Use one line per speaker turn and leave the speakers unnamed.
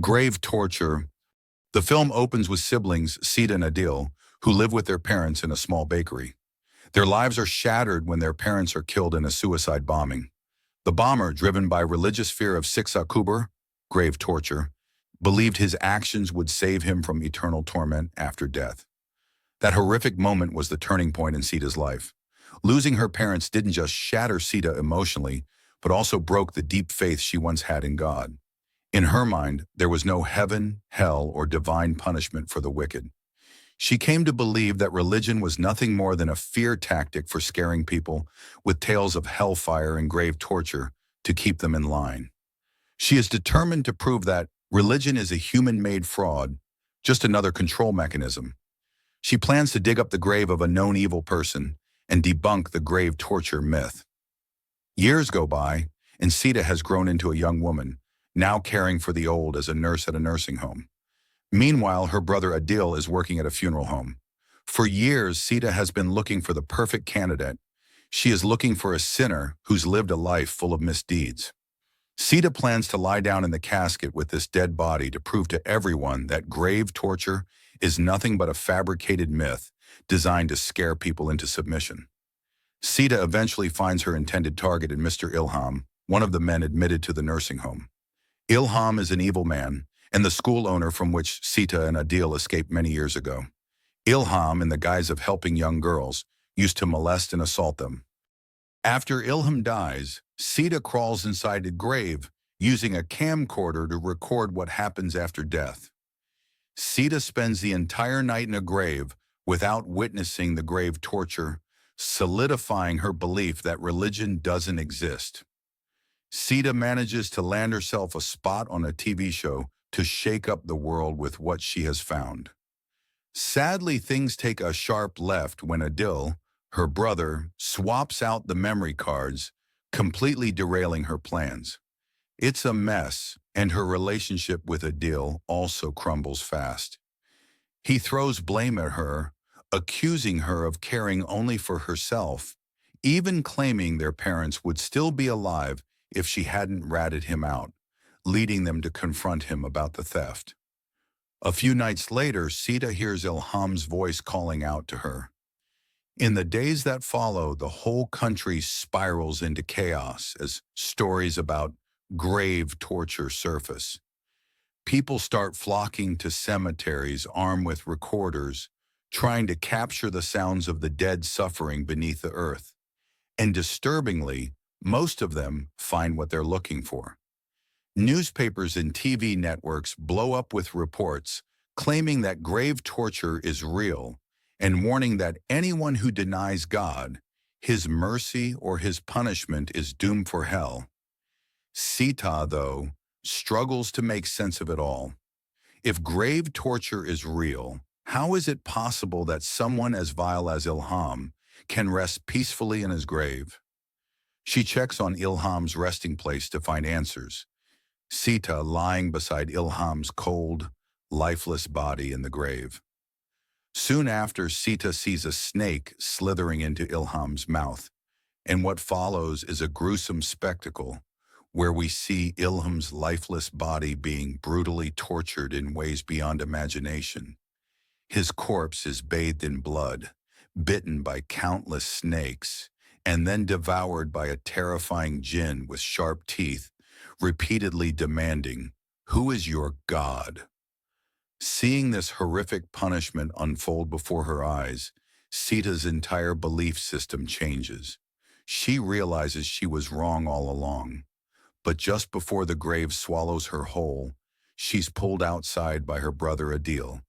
Grave torture. The film opens with siblings Sita and Adil, who live with their parents in a small bakery. Their lives are shattered when their parents are killed in a suicide bombing. The bomber, driven by religious fear of Siksa Kubur, grave torture, believed his actions would save him from eternal torment after death. That horrific moment was the turning point in Sita's life. Losing her parents didn't just shatter Sita emotionally, but also broke the deep faith she once had in God. In her mind, there was no heaven, hell, or divine punishment for the wicked. She came to believe that religion was nothing more than a fear tactic for scaring people with tales of hellfire and grave torture to keep them in line. She is determined to prove that religion is a human-made fraud, just another control mechanism. She plans to dig up the grave of a known evil person and debunk the grave torture myth. Years go by, and Sita has grown into a young woman, now caring for the old as a nurse at a nursing home. Meanwhile, her brother Adil is working at a funeral home. For years, Sita has been looking for the perfect candidate. She is looking for a sinner who's lived a life full of misdeeds. Sita plans to lie down in the casket with this dead body to prove to everyone that grave torture is nothing but a fabricated myth designed to scare people into submission. Sita eventually finds her intended target in Mr. Ilham, one of the men admitted to the nursing home. Ilham is an evil man, and the school owner from which Sita and Adil escaped many years ago. Ilham, in the guise of helping young girls, used to molest and assault them. After Ilham dies, Sita crawls inside a grave, using a camcorder to record what happens after death. Sita spends the entire night in a grave without witnessing the grave torture, solidifying her belief that religion doesn't exist. Sita manages to land herself a spot on a TV show to shake up the world with what she has found. Sadly, things take a sharp left when Adil, her brother, swaps out the memory cards, completely derailing her plans. It's a mess, and her relationship with Adil also crumbles fast. He throws blame at her, accusing her of caring only for herself, even claiming their parents would still be alive if she hadn't ratted him out, leading them to confront him about the theft. A few nights later, Sita hears Ilham's voice calling out to her. In the days that follow, the whole country spirals into chaos as stories about grave torture surface. People start flocking to cemeteries armed with recorders, trying to capture the sounds of the dead suffering beneath the earth. And disturbingly, most of them find what they're looking for. Newspapers and TV networks blow up with reports claiming that grave torture is real and warning that anyone who denies God, his mercy or his punishment is doomed for hell. Sita, though, struggles to make sense of it all. If grave torture is real, how is it possible that someone as vile as Ilham can rest peacefully in his grave? She checks on Ilham's resting place to find answers. Sita lying beside Ilham's cold, lifeless body in the grave. Soon after, Sita sees a snake slithering into Ilham's mouth, and what follows is a gruesome spectacle where we see Ilham's lifeless body being brutally tortured in ways beyond imagination. His corpse is bathed in blood, bitten by countless snakes, and then devoured by a terrifying jinn with sharp teeth, repeatedly demanding, "Who is your God?" Seeing this horrific punishment unfold before her eyes, Sita's entire belief system changes. She realizes she was wrong all along. But just before the grave swallows her whole, she's pulled outside by her brother Adil.